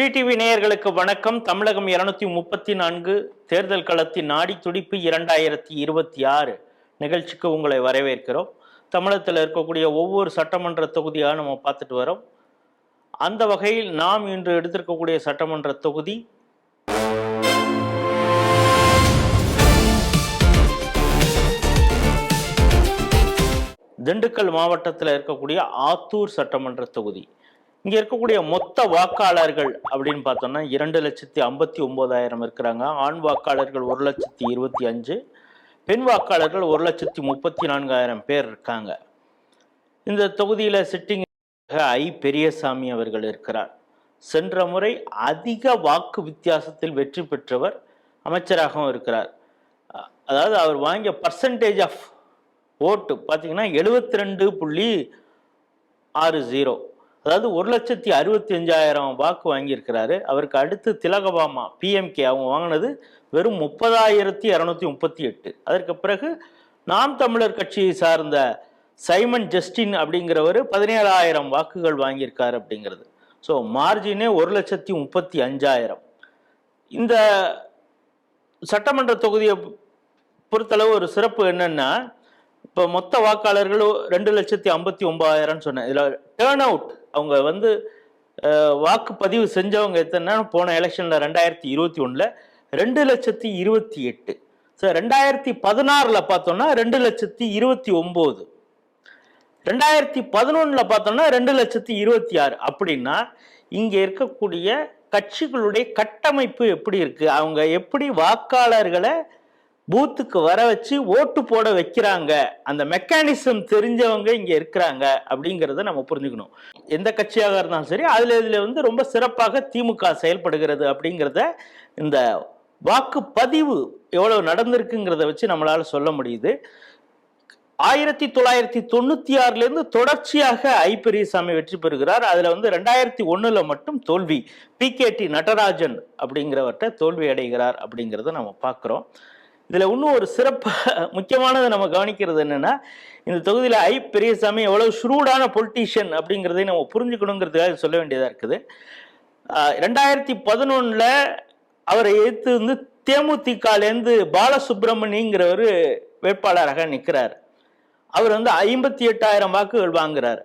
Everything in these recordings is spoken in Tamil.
ஸ்ரீ டிவி நேயர்களுக்கு வணக்கம். தமிழகம் 234 தேர்தல் களத்தின் நாடி துடிப்பு 2026 நிகழ்ச்சிக்கு உங்களை வரவேற்கிறோம். தமிழகத்தில் இருக்கக்கூடிய ஒவ்வொரு சட்டமன்ற தொகுதியாக நம்ம பார்த்துட்டு வரோம். அந்த வகையில் நாம் இன்று எடுத்திருக்கக்கூடிய சட்டமன்ற தொகுதி திண்டுக்கல் மாவட்டத்தில் இருக்கக்கூடிய ஆத்தூர் சட்டமன்ற தொகுதி. இங்கே இருக்கக்கூடிய மொத்த வாக்காளர்கள் அப்படின்னு பார்த்தோம்னா 2,59,000 இருக்கிறாங்க. ஆண் வாக்காளர்கள் 1,25,000, பெண் வாக்காளர்கள் 1,34,000 பேர் இருக்காங்க. இந்த தொகுதியில் சிட்டிங் ஐ பெரியசாமி அவர்கள் இருக்கிறார். சென்ற முறை அதிக வாக்கு வித்தியாசத்தில் வெற்றி பெற்றவர், அமைச்சராகவும் இருக்கிறார். அதாவது அவர் வாங்கிய பர்சன்டேஜ் ஆஃப் ஓட்டு பார்த்தீங்கன்னா 72.60, அதாவது 1,65,000 வாக்கு வாங்கியிருக்கிறாரு. அவருக்கு அடுத்து திலகபாமா பிஎம்கே அவங்க வாங்கினது வெறும் 30,238. அதற்கு பிறகு நாம் தமிழர் கட்சியை சார்ந்த சைமன் ஜஸ்டின் அப்படிங்கிறவர் 17,000 வாக்குகள் வாங்கியிருக்காரு அப்படிங்கிறது. ஸோ மார்ஜினே 1,35,000. இந்த சட்டமன்ற தொகுதியை பொறுத்தளவு ஒரு சிறப்பு என்னன்னா, இப்போ மொத்த வாக்காளர்கள் 2,59,000 சொன்னேன். இதில் டேர்ன் அவுட் அவங்க வாக்குப்பதிவு செஞ்சவங்க எத்தனை போன எலெக்ஷனில் 2021 2,28,000. ஸோ 2016 பார்த்தோம்னா 2,29,000, 2011 பார்த்தோம்னா 2,26,000. அப்படின்னா இங்கே இருக்கக்கூடிய கட்சிகளுடைய கட்டமைப்பு எப்படி இருக்கு, அவங்க எப்படி வாக்காளர்களை பூத்துக்கு வர வச்சு ஓட்டு போட வைக்கிறாங்க, அந்த மெக்கானிசம் தெரிஞ்சவங்க இங்க இருக்கிறாங்க அப்படிங்கிறத நம்ம புரிஞ்சுக்கணும். எந்த கட்சியாக இருந்தாலும் சரி, இதுல ரொம்ப சிறப்பாக திமுக செயல்படுகிறது அப்படிங்கிறத இந்த வாக்குப்பதிவு எவ்வளவு நடந்திருக்குங்கிறத வச்சு நம்மளால சொல்ல முடியுது. 1996 தொடர்ச்சியாக ஐ பெரியசாமி வெற்றி பெறுகிறார். அதுல 2001 மட்டும் தோல்வி, PKT நடராஜன் அப்படிங்கிறவர்கிட்ட தோல்வி அடைகிறார் அப்படிங்கிறத நம்ம பார்க்கிறோம். இதுல இன்னும் ஒரு சிறப்பு முக்கியமானதை நம்ம கவனிக்கிறது என்னன்னா, இந்த தொகுதியில ஐ பெரியசாமி எவ்வளவு ஷ்ரூடான பொலிட்டீஷியன் அப்படிங்கிறதையும் நம்ம புரிஞ்சுக்கணுங்கிறதுக்காக சொல்ல வேண்டியதா இருக்குது. 2011 அவரை எதிர்த்து தேமுதிகலேருந்து பாலசுப்ரமணியங்கிறவர் வேட்பாளராக நிற்கிறார். அவர் 58,000 வாக்குகள் வாங்குறாரு.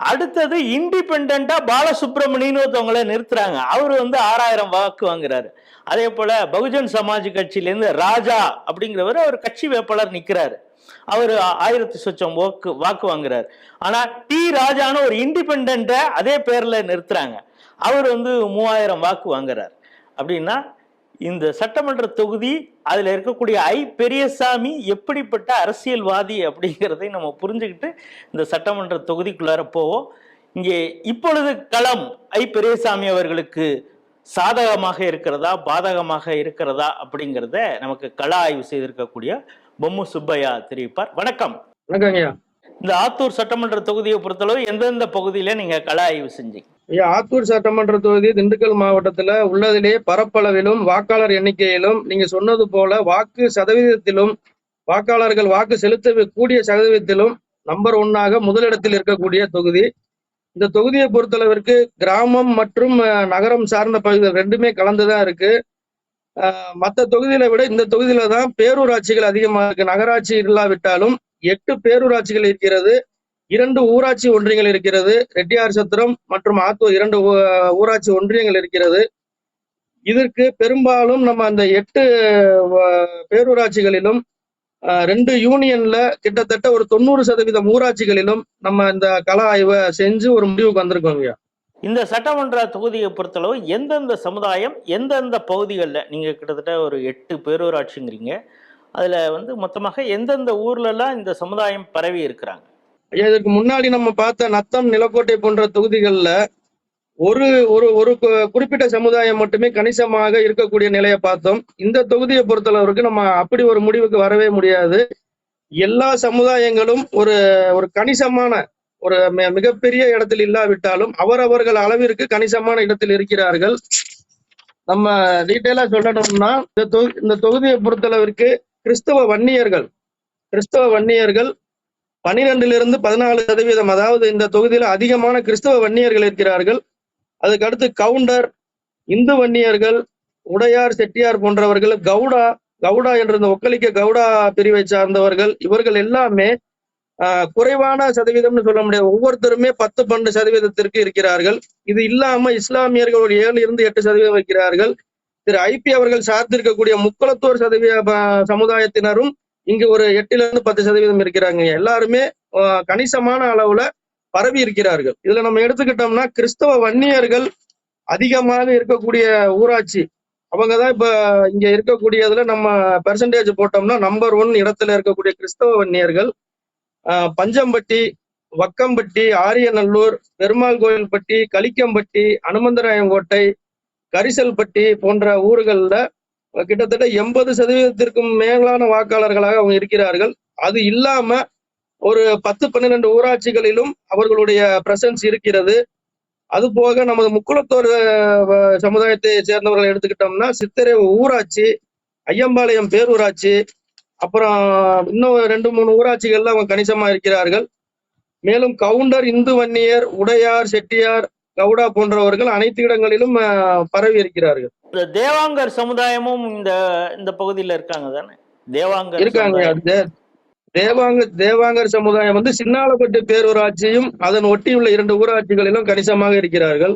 அடுத்தது இண்டிபெண்டா பாலசுப்ரமணியன் ஒருத்தவங்களை நிறுத்துறாங்க. அவர் 6,000 வாக்கு வாங்குறாரு. அதே போல பகுஜன் சமாஜ் கட்சியிலேருந்து ராஜா அப்படிங்கிறவர் அவர் கட்சி வேட்பாளர் நிற்கிறாரு. அவர் 1000 சொச்சம் வாக்கு வாங்குறாரு. ஆனா டி ராஜான்னு ஒரு இண்டிபெண்டா அதே பேர்ல நிறுத்துறாங்க. அவர் 3,000 வாக்கு வாங்குறார். அப்படின்னா இந்த சட்டமன்ற தொகுதி அதுல இருக்கக்கூடிய ஐ பெரியசாமி எப்படிப்பட்ட அரசியல்வாதி அப்படிங்கிறதை நம்ம புரிஞ்சுக்கிட்டு இந்த சட்டமன்ற தொகுதிக்குள்ளார போவோம். இங்கே இப்பொழுது களம் ஐ பெரியசாமி அவர்களுக்கு சாதகமாக இருக்கிறதா பாதகமாக இருக்கிறதா அப்படிங்கிறத நமக்கு கள ஆய்வு செய்திருக்கக்கூடிய பொம்மு சுப்பையா தெரிவிப்பார். வணக்கம். வணக்கங்க. இந்த ஆத்தூர் சட்டமன்ற தொகுதியை பொறுத்தளவு எந்தெந்த பகுதியில நீங்க கள ஆய்வு செஞ்சீங்க? ஆத்தூர் சட்டமன்ற தொகுதி திண்டுக்கல் மாவட்டத்துல உள்ளதிலேயே பரப்பளவிலும் வாக்காளர் எண்ணிக்கையிலும் நீங்க சொன்னது போல வாக்கு சதவீதத்திலும் வாக்காளர்கள் வாக்கு செலுத்தக்கூடிய சதவீதத்திலும் நம்பர் 1 முதலிடத்தில் இருக்கக்கூடிய தொகுதி. இந்த தொகுதியை பொறுத்தளவிற்கு கிராமம் மற்றும் நகரம் சார்ந்த பகுதிகள் ரெண்டுமே கலந்துதான் இருக்கு. மற்ற தொகுதிகளை விட இந்த தொகுதியில தான் பேரூராட்சிகள் அதிகமாக இருக்கு. நகராட்சி இல்லாவிட்டாலும் 8 பேரூராட்சிகள் இருக்கிறது, 2 ஊராட்சி ஒன்றியங்கள் இருக்கிறது. ரெட்டியார் சத்திரம் மற்றும் ஆத்தூர் 2 ஊராட்சி ஒன்றியங்கள் இருக்கிறது. இதற்கு பெரும்பாலும் நம்ம அந்த 8 பேரூராட்சிகளிலும் 2 யூனியன்ல கிட்டத்தட்ட ஒரு 90% ஊராட்சிகளிலும் நம்ம இந்த கள ஆய்வை செஞ்சு ஒரு முடிவுக்கு வந்திருக்கோங்க. இந்த சட்டமன்ற தொகுதியை பொறுத்தளவு எந்தெந்த சமுதாயம் எந்தெந்த பகுதிகளில் நீங்க கிட்டத்தட்ட ஒரு 8 பேரூராட்சிங்கிறீங்க, அதுல மொத்தமாக எந்தெந்த ஊர்லலாம் இந்த சமுதாயம் பரவி இருக்கிறாங்க? இதற்கு முன்னாடி நம்ம பார்த்த நத்தம், நிலக்கோட்டை போன்ற தொகுதிகளில் ஒரு ஒரு குறிப்பிட்ட சமுதாயம் மட்டுமே கணிசமாக இருக்கக்கூடிய நிலையை பார்த்தோம். இந்த தொகுதியை பொறுத்தளவுக்கு நம்ம அப்படி ஒரு முடிவுக்கு வரவே முடியாது. எல்லா சமுதாயங்களும் ஒரு ஒரு கணிசமான ஒரு மிகப்பெரிய இடத்தில் இல்லாவிட்டாலும் அவரவர்கள் அளவிற்கு கணிசமான இடத்தில் இருக்கிறார்கள். நம்ம டீட்டெயிலா சொல்லணும்னா இந்த தொகுதியை பொறுத்தளவிற்கு கிறிஸ்தவ வன்னியர்கள் 12% 14%, அதாவது இந்த தொகுதியில அதிகமான கிறிஸ்தவ வன்னியர்கள் இருக்கிறார்கள். அதுக்கு அடுத்து கவுண்டர், இந்து வன்னியர்கள், உடையார், செட்டியார் போன்றவர்கள், கவுடா என்ற இந்த ஒக்கலிக்க கவுடா பிரிவை சார்ந்தவர்கள், இவர்கள் எல்லாமே குறைவான சதவீதம்னு சொல்ல முடியாது. ஒவ்வொருத்தருமே 10-12% இருக்கிறார்கள். இது இல்லாம இஸ்லாமியர்கள் ஒரு 7-8% இருக்கிறார்கள். திரு ஐபி அவர்கள் சார்ந்திருக்கக்கூடிய முக்குளத்தோர் சமுதாயத்தினரும் இங்கு ஒரு 8-10% இருக்கிறாங்க. எல்லாருமே கணிசமான அளவுல பரவி இருக்கிறார்கள். இதுல நம்ம எடுத்துக்கிட்டோம்னா கிறிஸ்தவ வன்னியர்கள் அதிகமாக இருக்கக்கூடிய ஊராட்சி அவங்கதான் இப்ப இங்க இருக்கக்கூடியதுல நம்ம பெர்சன்டேஜ் போட்டோம்னா நம்பர் 1 இடத்துல இருக்கக்கூடிய கிறிஸ்தவ வன்னியர்கள் பஞ்சம்பட்டி, வக்கம்பட்டி, ஆரியநல்லூர், பெருமாள் கோயில்பட்டி, களிக்கம்பட்டி, அனுமந்தராயங்கோட்டை, கரிசல்பட்டி போன்ற ஊர்கள்ல கிட்டத்தட்ட 80% மேலான வாக்காளர்களாக அவங்க இருக்கிறார்கள். அது இல்லாம ஒரு 10-12 ஊராட்சிகளிலும் அவர்களுடைய பிரசன்ஸ் இருக்கிறது. அது போக நமது முக்குளத்தோர் சமுதாயத்தை சேர்ந்தவர்களை எடுத்துக்கிட்டோம்னா சித்திரை ஊராட்சி, ஐயம்பாளையம் பேரூராட்சி, அப்புறம் இன்னும் 2-3 ஊராட்சிகள்ல அவங்க கணிசமா இருக்கிறார்கள். மேலும் கவுண்டர், இந்து வன்னியர், உடையார், செட்டியார், கவுடா போன்றவர்கள் அனைத்து இடங்களிலும் பரவி இருக்கிறார்கள். இந்த தேவாங்கர் சமுதாயமும் இந்த இந்த பகுதியில இருக்காங்க தானே? தேவாங்கர் இருக்காங்க. தேவாங்கர் சமுதாயம் வந்து சின்னாலப்பட்டு பேரூராட்சியும் அதன் ஒட்டியுள்ள 2 ஊராட்சிகளிலும் கணிசமாக இருக்கிறார்கள்.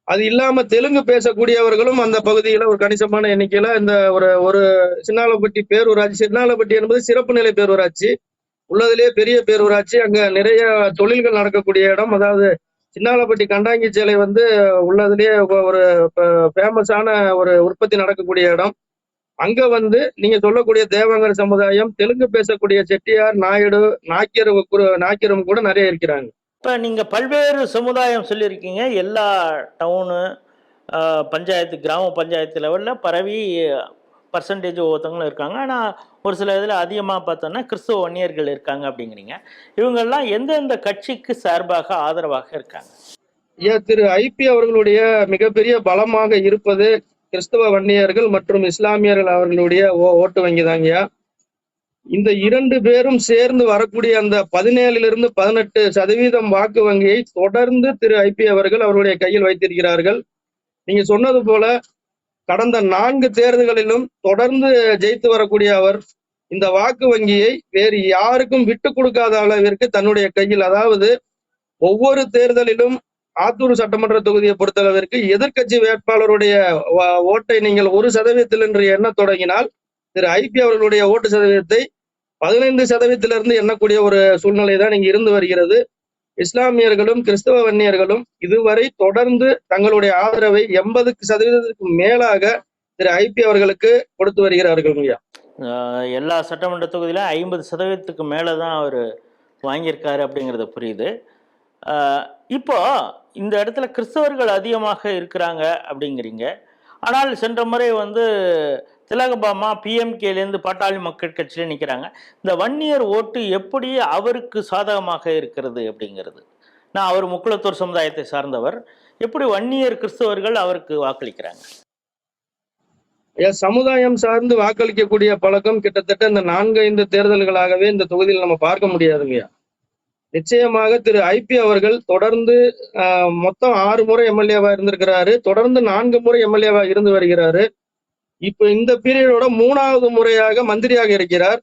அது இல்லாம தெலுங்கு பேசக்கூடியவர்களும் அந்த பகுதியில ஒரு கணிசமான எண்ணிக்கையில இந்த ஒரு சின்னாலப்பட்டி பேரூராட்சி. சின்னாலப்பட்டி என்பது சிறப்பு நிலை பேரூராட்சி, உள்ளதிலேயே பெரிய பேரூராட்சி. அங்க நிறைய தொழில்கள் நடக்கக்கூடிய இடம். அதாவது சின்னாலப்பட்டி கண்டாங்கி சேலை வந்து உள்ளதிலேயே ஒரு ஃபேமஸான ஒரு உற்பத்தி நடக்கக்கூடிய இடம். அங்க வந்து நீங்க சொல்லக்கூடிய தேவாங்கர் சமுதாயம், தெலுங்கு பேசக்கூடிய செட்டியார், நாயுடு, நாக்கியரும் கூட நிறைய இருக்கிறாங்க. இப்ப நீங்க பல்வேறு சமுதாயம் சொல்லியிருக்கீங்க. எல்லா டவுனு, பஞ்சாயத்து, கிராம பஞ்சாயத்து லெவல்ல பரவி பர்சன்டேஜ் ஒவ்வொருத்தவங்களும் இருக்காங்க. ஆனால் ஒரு சில இதில் அதிகமாக பார்த்தோன்னா கிறிஸ்துவ வன்னியர்கள் இருக்காங்க அப்படிங்கிறீங்க. இவங்கெல்லாம் எந்தெந்த கட்சிக்கு சார்பாக ஆதரவாக இருக்காங்க? திரு ஐபி அவர்களுடைய மிகப்பெரிய பலமாக இருப்பது கிறிஸ்தவ வன்னியர்கள் மற்றும் இஸ்லாமியர்கள் அவர்களுடைய ஓட்டு வங்கி தாங்கய்யா. இந்த 2 பேரும் சேர்ந்து வரக்கூடிய அந்த 17-18% வாக்கு வங்கியை தொடர்ந்து திரு ஐபி அவர்கள் அவருடைய கையில் வைத்திருக்கிறார்கள். நீங்க சொன்னது போல கடந்த 4 தேர்தல்களிலும் தொடர்ந்து ஜெயித்து வரக்கூடிய அவர் இந்த வாக்கு வங்கியை வேறு யாருக்கும் விட்டு கொடுக்காத அளவிற்கு தன்னுடைய கையில், அதாவது ஒவ்வொரு தேர்தலிலும் ஆத்தூர் சட்டமன்ற தொகுதியை பொறுத்தளவிற்கு எதிர்கட்சி வேட்பாளருடைய ஓட்டை நீங்கள் 1% என்று எண்ண தொடங்கினால் திரு ஐபி அவர்களுடைய ஓட்டு சதவீதத்தை 15% எண்ணக்கூடிய ஒரு சூழ்நிலை தான் இங்கு இருந்து வருகிறது. இஸ்லாமியர்களும் கிறிஸ்தவ வன்னியர்களும் இதுவரை தொடர்ந்து தங்களுடைய ஆதரவை 80% மேலாக திரு ஐபி அவர்களுக்கு கொடுத்து வருகிறார்கள். எல்லா சட்டமன்ற தொகுதியிலும் 50% மேலதான் அவர் வாங்கியிருக்காரு அப்படிங்கிறது புரியுது. இப்போ இந்த இடத்துல கிறிஸ்தவர்கள் அதிகமாக இருக்கிறாங்க அப்படிங்கிறீங்க. ஆனால் சென்ற முறை வந்து திலகபாமா பிஎம்கேலேருந்து பாட்டாளி மக்கள் கட்சியில் நிற்கிறாங்க. இந்த வன்னியர் ஓட்டு எப்படி அவருக்கு சாதகமாக இருக்கிறது அப்படிங்கிறது? நான் அவர் முக்குளத்தூர் சமுதாயத்தை சார்ந்தவர். எப்படி வன்னியர் கிறிஸ்தவர்கள் அவருக்கு வாக்களிக்கிறாங்க? சமுதாயம் சார்ந்து வாக்களிக்கக்கூடிய பழக்கம் கிட்டத்தட்ட இந்த 4-5 தேர்தல்களாகவே இந்த தொகுதியில் நம்ம பார்க்க முடியாதுங்கய்யா. நிச்சயமாக திரு ஐபி அவர்கள் தொடர்ந்து மொத்தம் 6 முறை எம்எல்ஏவா இருந்திருக்கிறாரு. தொடர்ந்து 4 முறை எம்எல்ஏவா இருந்து வருகிறாரு. இப்ப இந்த பீரியடோட 3வது முறையாக மந்திரியாக இருக்கிறார்.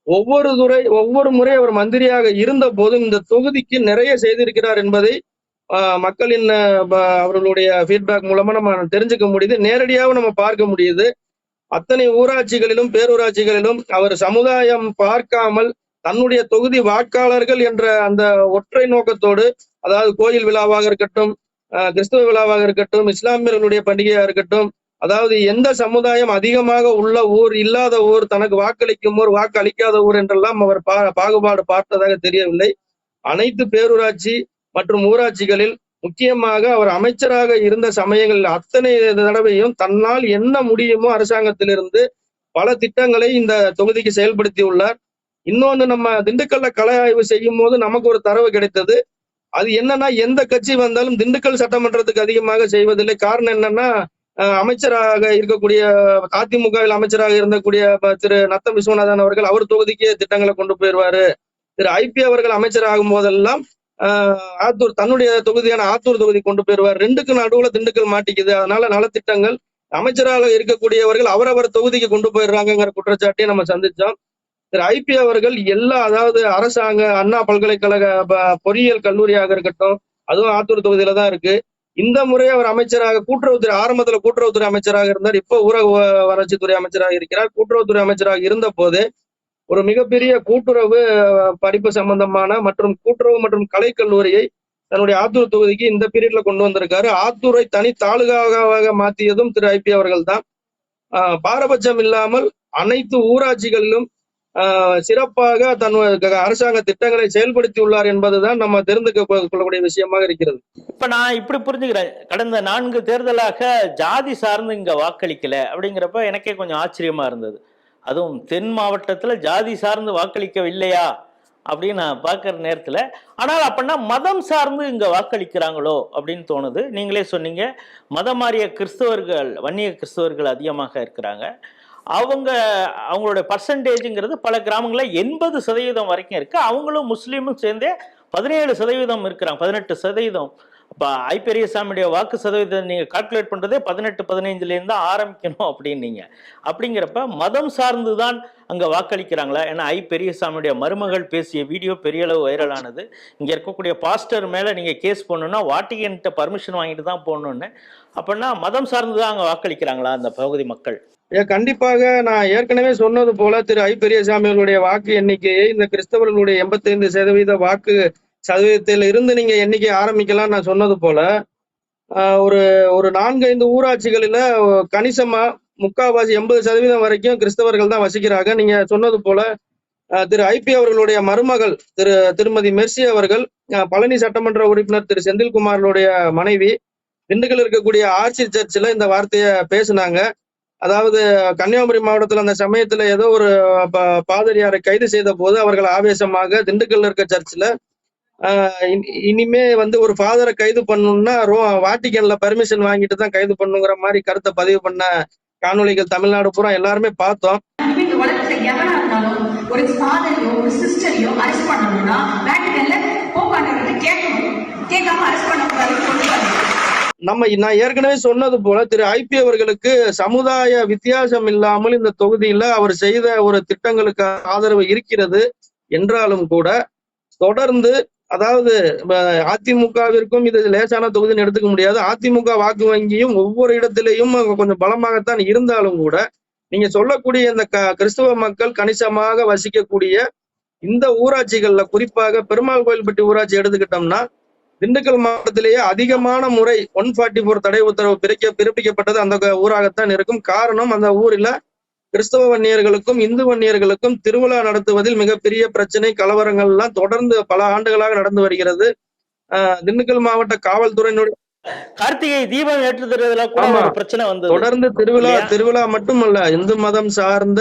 ஒவ்வொரு முறை அவர் மந்திரியாக இருந்த போதும் இந்த தொகுதிக்கு நிறைய செய்திருக்கிறார் என்பதை மக்களின் அவர்களுடைய ஃபீட்பேக் மூலமா நம்ம தெரிஞ்சுக்க முடியுது. நேரடியாக நம்ம பார்க்க முடியுது. அத்தனை ஊராட்சிகளிலும் பேரூராட்சிகளிலும் அவர் சமுதாயம் பார்க்காமல் தன்னுடைய தொகுதி வாக்காளர்கள் என்ற அந்த ஒற்றை நோக்கத்தோடு, அதாவது கோயில் விழாவாக இருக்கட்டும், கிறிஸ்தவ விழாவாக இருக்கட்டும், இஸ்லாமியர்களுடைய பண்டிகையா இருக்கட்டும், அதாவது எந்த சமுதாயம் அதிகமாக உள்ள ஊர், இல்லாத ஊர், தனக்கு வாக்களிக்கும் ஊர், வாக்கு அளிக்காத ஊர் என்றெல்லாம் அவர் பாகுபாடு பார்த்ததாக தெரியவில்லை. அனைத்து பேரூராட்சி மற்றும் ஊராட்சிகளில் முக்கியமாக அவர் அமைச்சராக இருந்த சமயங்களில் அத்தனை தடவையும் தன்னால் என்ன முடியுமோ அரசாங்கத்திலிருந்து பல திட்டங்களை இந்த தொகுதிக்கு செயல்படுத்தி உள்ளார். இன்னொன்னு, நம்ம திண்டுக்கல்ல கள ஆய்வு செய்யும் போது நமக்கு ஒரு தரவு கிடைத்தது. அது என்னன்னா, எந்த கட்சி வந்தாலும் திண்டுக்கல் சட்டமன்றத்துக்கு அதிகமாக செய்வதில்லை. காரணம் என்னன்னா, அமைச்சராக இருக்கக்கூடிய அதிமுகவில் அமைச்சராக இருந்தக்கூடிய திரு நத்தம் விஸ்வநாதன் அவர்கள் அவர் தொகுதிக்கே திட்டங்களை கொண்டு போயிடுவாரு. திரு ஐபி அவர்கள் அமைச்சராகும் போதெல்லாம் ஆத்தூர் தன்னுடைய தொகுதியான ஆத்தூர் தொகுதி கொண்டு போயிருவார். 2க்கு நடுவுல திண்டுக்கல் மாட்டிக்குது. அதனால நலத்திட்டங்கள் அமைச்சராக இருக்கக்கூடியவர்கள் அவரவர் தொகுதிக்கு கொண்டு போயிடுறாங்கிற குற்றச்சாட்டையும் நம்ம சந்திச்சோம். திரு ஐபி அவர்கள் அதாவது அரசாங்க அண்ணா பல்கலைக்கழக பொறியியல் கல்லூரியாக இருக்கட்டும், அதுவும் ஆத்தூர் தொகுதியில தான் இருக்கு. இந்த முறை அவர் அமைச்சராக கூட்டுறவுத்துறை ஆரம்பத்துல கூட்டுறவுத்துறை அமைச்சராக இருந்தார். இப்போ ஊரக வளர்ச்சித்துறை அமைச்சராக இருக்கிறார். கூட்டுறவுத்துறை அமைச்சராக இருந்த போது ஒரு மிகப்பெரிய கூட்டுறவு படிப்பு சம்பந்தமான மற்றும் கூட்டுறவு மற்றும் கலைக்கல்லூரியை தன்னுடைய ஆத்தூர் தொகுதிக்கு இந்த பீரியட்ல கொண்டு வந்திருக்காரு. ஆத்தூரை தனி தாலுகாவாக மாற்றியதும் திரு ஐபி அவர்கள் தான். பாரபட்சம் இல்லாமல் அனைத்து ஊராட்சிகளிலும் சிறப்பாக தன் அரசாங்க திட்டங்களை செயல்படுத்தி உள்ளார் என்பதுதான் நம்ம தெரிந்து கொள்ளக்கூடிய விஷயமாக இருக்கிறது. இப்ப நான் இப்படி புரிஞ்சுக்கிறேன், கடந்த 4 தேர்தலாக ஜாதி சார்ந்து இங்க வாக்களிக்கல அப்படிங்கிறப்ப எனக்கே கொஞ்சம் ஆச்சரியமா இருந்தது. அதுவும் தென் மாவட்டத்துல ஜாதி சார்ந்து வாக்களிக்கவில்லையா அப்படின்னு நான் பார்க்குற நேரத்தில், ஆனால் அப்படின்னா மதம் சார்ந்து இங்கே வாக்களிக்கிறாங்களோ அப்படின்னு தோணுது. நீங்களே சொன்னீங்க, மதம் மாறிய கிறிஸ்தவர்கள், வன்னிய கிறிஸ்தவர்கள் அதிகமாக இருக்கிறாங்க. அவங்களுடைய பர்சன்டேஜுங்கிறது பல கிராமங்களில் 80% வரைக்கும் இருக்கு. அவங்களும் முஸ்லீமும் சேர்ந்தே 17% இருக்கிறாங்க, 18%. இப்போ ஐ பெரியசாமியுடைய வாக்கு சதவீதம் நீங்கள் கால்குலேட் பண்ணுறதே 18-15லேருந்து தான் ஆரம்பிக்கணும் அப்படின்னீங்க. அப்படிங்கிறப்ப மதம் சார்ந்து தான் அங்கே வாக்களிக்கிறாங்களா? ஏன்னா ஐ பெரியசாமியுடைய மருமகள் பேசிய வீடியோ பெரிய அளவு வைரலானது. இங்கே இருக்கக்கூடிய பாஸ்டர் மேலே நீங்கள் கேஸ் போடணுன்னா வாட்டிகன்கிட்ட பர்மிஷன் வாங்கிட்டு தான் போடணுன்னு. அப்படின்னா மதம் சார்ந்து தான் அங்கே வாக்களிக்கிறாங்களா அந்த பகுதி மக்கள்? கண்டிப்பாக. நான் ஏற்கனவே சொன்னது போல திரு ஐ பெரியசாமி அவர்களுடைய வாக்கு எண்ணிக்கையை இந்த கிறிஸ்தவர்களுடைய 85% வாக்கு சதவீதத்தில் இருந்து நீங்க எண்ணிக்கை ஆரம்பிக்கலாம். நான் சொன்னது போல ஒரு 4-5 ஊராட்சிகளில கணிசமா முக்காவாசி 80% வரைக்கும் கிறிஸ்தவர்கள் தான் வசிக்கிறாங்க. நீங்க சொன்னது போல திரு ஐபி அவர்களுடைய மருமகள் திருமதி மெர்சி அவர்கள், பழனி சட்டமன்ற உறுப்பினர் திரு செந்தில்குமார்களுடைய மனைவி, திண்டுக்கல் இருக்கக்கூடிய ஆர்சி சர்ச்சில் இந்த வார்த்தையை பேசினாங்க. அதாவது கன்னியாகுமரி மாவட்டத்தில் அந்த சமயத்துல ஏதோ ஒரு பாதிரியாரை கைது செய்த போது அவர்கள் ஆவேசமாக திண்டுக்கல்ல இருக்க சர்ச்சில் இனிமே ஒரு ஃபாதரை கைது பண்ணணும்னா வாட்டிகன்ல பர்மிஷன் வாங்கிட்டு தான் கைது பண்ணுங்கிற மாதிரி கருத்தை பதிவு பண்ண காணொலிகள் தமிழ்நாடு பூரா எல்லாருமே பார்த்தோம். நான் ஏற்கனவே சொன்னது போல திரு ஐபி அவர்களுக்கு சமுதாய வித்தியாசம் இல்லாமல் இந்த தொகுதியில அவர் செய்த ஒரு திட்டங்களுக்கு ஆதரவு இருக்கிறது என்றாலும் கூட தொடர்ந்து, அதாவது அதிமுகவிற்கும் இது லேசான தொகுதின்னு எடுத்துக்க முடியாது. அதிமுக வாக்கு வங்கியும் ஒவ்வொரு இடத்திலையும் கொஞ்சம் பலமாகத்தான் இருந்தாலும் கூட நீங்க சொல்லக்கூடிய இந்த கிறிஸ்தவ மக்கள் கணிசமாக வசிக்கக்கூடிய இந்த ஊராட்சிகள்ல, குறிப்பாக பெருமாள் கோயில்பட்டி ஊராட்சி எடுத்துக்கிட்டோம்னா, திண்டுக்கல் மாவட்டத்திலேயே அதிகமான முறை 144 தடை உத்தரவு பிறப்பிக்கப்பட்டது அந்த ஊராகத்தான் இருக்கும். காரணம், அந்த ஊரில் கிறிஸ்தவ வன்னியர்களுக்கும் இந்து வன்னியர்களுக்கும் திருவிழா நடத்துவதில் மிகப்பெரிய பிரச்சனை, கலவரங்கள் எல்லாம் தொடர்ந்து பல ஆண்டுகளாக நடந்து வருகிறது. திண்டுக்கல் மாவட்ட காவல்துறையினுடைய கார்த்திகை தீபம் ஏற்றுதல கூட பிரச்சனை வந்தது. தொடர்ந்து திருவிழா மட்டுமல்ல, இந்து மதம் சார்ந்த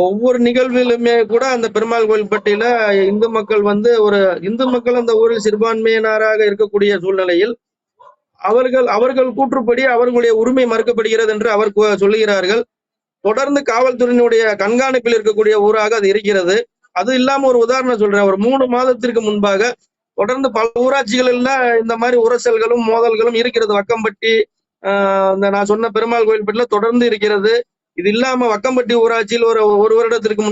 ஒவ்வொரு நிகழ்விலுமே கூட அந்த பெருமாள் கோயில்பட்டியில இந்து மக்கள் இந்து மக்கள் அந்த ஊரில் சிறுபான்மையினராக இருக்கக்கூடிய சூழ்நிலையில் அவர்கள் கூற்றுப்படி அவர்களுடைய உரிமை மறுக்கப்படுகிறது என்று அவர் சொல்லுகிறார்கள். தொடர்ந்து காவல்துறையினுடைய கண்காணிப்பில் இருக்கக்கூடிய ஊராக அது இருக்கிறது. அது இல்லாம ஒரு உதாரணம் சொல்றேன். ஒரு 3 மாதத்திற்கு முன்பாக தொடர்ந்து பல ஊராட்சிகளில் இந்த மாதிரி உரசல்களும் மோதல்களும் இருக்கிறது. வக்கம்பட்டி, நான் சொன்ன பெருமாள் கோயில்பட்டியில தொடர்ந்து இருக்கிறது. இது இல்லாம வக்கம்பட்டி ஊராட்சியில் ஒரு வருடத்திற்கு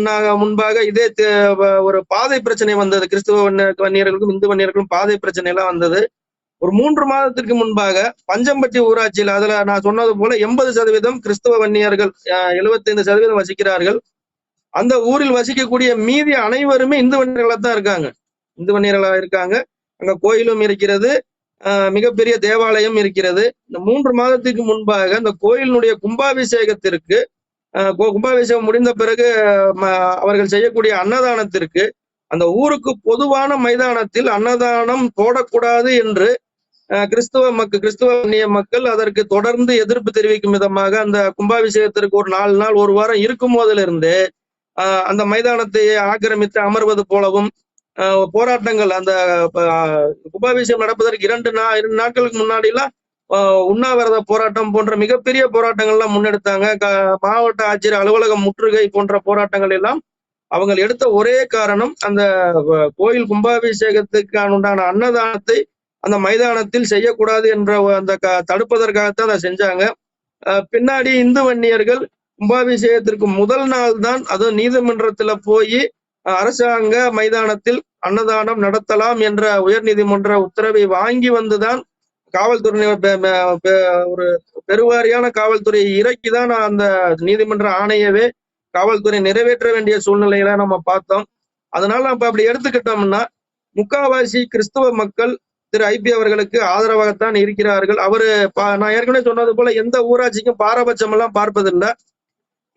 முன்பாக இதே ஒரு பாதை பிரச்சனை வந்தது. கிறிஸ்துவ வன்னியர்களுக்கும் இந்து வன்னியர்களுக்கும் பாதை பிரச்சனை எல்லாம் வந்தது. ஒரு 3 மாதத்திற்கு முன்பாக பஞ்சம்பட்டி ஊராட்சியில், அதுல நான் சொன்னது போல 80% கிறிஸ்தவ வன்னியர்கள், 75% வசிக்கிறார்கள். அந்த ஊரில் வசிக்கக்கூடிய மீதி அனைவருமே இந்து வன்னியர்களா தான் இருக்காங்க. இந்து வன்னியர்களா இருக்காங்க. அங்க கோயிலும் இருக்கிறது, மிகப்பெரிய தேவாலயம் இருக்கிறது. இந்த 3 மாதத்துக்கு முன்பாக அந்த கோயிலினுடைய கும்பாபிஷேகத்திற்கு, கும்பாபிஷேகம் முடிந்த பிறகு அவர்கள் செய்யக்கூடிய அன்னதானத்திற்கு அந்த ஊருக்கு பொதுவான மைதானத்தில் அன்னதானம் போடக்கூடாது என்று கிறிஸ்தவ வன்னிய மக்கள் அதற்கு தொடர்ந்து எதிர்ப்பு தெரிவிக்கும் விதமாக அந்த கும்பாபிஷேகத்திற்கு ஒரு 4 நாள், ஒரு வாரம் இருக்கும் போதிலிருந்து அந்த மைதானத்தை ஆக்கிரமித்து அமர்வது போலவும் போராட்டங்கள், அந்த கும்பாபிஷேகம் நடப்பதற்கு 2 நாட்களுக்கு முன்னாடி எல்லாம் உண்ணாவிரத போராட்டம் போன்ற மிகப்பெரிய போராட்டங்கள்லாம் முன்னெடுத்தாங்க. மாவட்ட ஆட்சியர் அலுவலகம் முற்றுகை போன்ற போராட்டங்கள் எல்லாம் அவங்க எடுத்த ஒரே காரணம் அந்த கோயில் கும்பாபிஷேகத்துக்கான உண்டான அன்னதானத்தை அந்த மைதானத்தில் செய்யக்கூடாது என்ற அந்த தடுப்பதற்காகத்தான் அதை செஞ்சாங்க. பின்னாடி இந்து வன்னியர்கள் கும்பாபிஷேகத்திற்கு முதல் நாள் தான் அதுவும் நீதிமன்றத்துல போய் அரசாங்க மைதானத்தில் அன்னதானம் நடத்தலாம் என்ற உயர் நீதிமன்ற உத்தரவை வாங்கி வந்துதான் காவல்துறை ஒரு பெருவாரியான காவல்துறையை இறக்கிதான் அந்த நீதிமன்ற ஆணையவே காவல்துறை நிறைவேற்ற வேண்டிய சூழ்நிலையில நம்ம பார்த்தோம். அதனால நம்ம அப்படி எடுத்துக்கிட்டோம்னா முக்காவாசி கிறிஸ்தவ மக்கள் திரு ஐபி அவர்களுக்கு ஆதரவாகத்தான் இருக்கிறார்கள். அவரு நான் ஏற்கனவே சொன்னது போல எந்த ஊராட்சிக்கும் பாரபட்சம் எல்லாம் பார்ப்பதில்லை.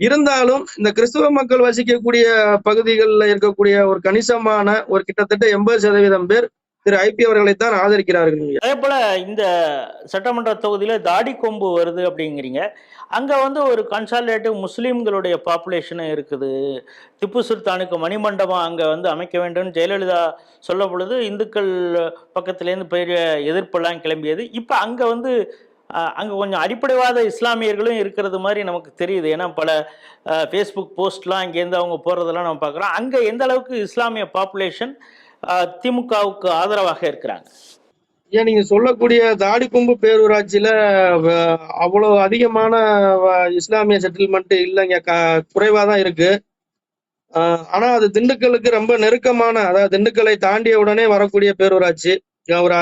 இருந்தாலும் இந்த கிறிஸ்துவ மக்கள் வசிக்கக்கூடிய பகுதிகளில் இருக்கக்கூடிய ஒரு கணிசமான ஒரு கிட்டத்தட்ட 80% பேர் திரு ஐபி அவர்களைத்தான் ஆதரிக்கிறார்கள். அதே போல இந்த சட்டமன்ற தொகுதியில தாடி கொம்பு வருது அப்படிங்கிறீங்க. அங்க வந்து ஒரு கன்சாலிடேட்டிவ் முஸ்லீம்களுடைய பாப்புலேஷனும் இருக்குது. திப்பு சுல்தானுக்கு மணிமண்டபம் அங்க வந்து அமைக்க வேண்டும் ஜெயலலிதா சொல்ல பொழுது இந்துக்கள் பக்கத்திலேருந்து பெரிய எதிர்ப்பெல்லாம் கிளம்பியது. இப்ப அங்க வந்து அங்கே கொஞ்சம் அடிப்படைவாத இஸ்லாமியர்களும் இருக்கிறது மாதிரி நமக்கு தெரியுது. ஏன்னா பல ஃபேஸ்புக் போஸ்ட்லாம் இங்கேருந்து அவங்க போகிறதெல்லாம் நம்ம பார்க்குறோம். அங்கே எந்த அளவுக்கு இஸ்லாமிய பாப்புலேஷன் திமுகவுக்கு ஆதரவாக இருக்கிறாங்க? ஏன் நீங்க சொல்லக்கூடிய தாடிக்கொம்பு பேரூராட்சியில அவ்வளவு அதிகமான இஸ்லாமிய செட்டில்மெண்ட் இல்லைங்க, குறைவா தான் இருக்கு. ஆனா அது திண்டுக்கலுக்கு ரொம்ப நெருக்கமான, அதாவது திண்டுக்கலை தாண்டிய உடனே வரக்கூடிய பேரூராட்சி. ஒரு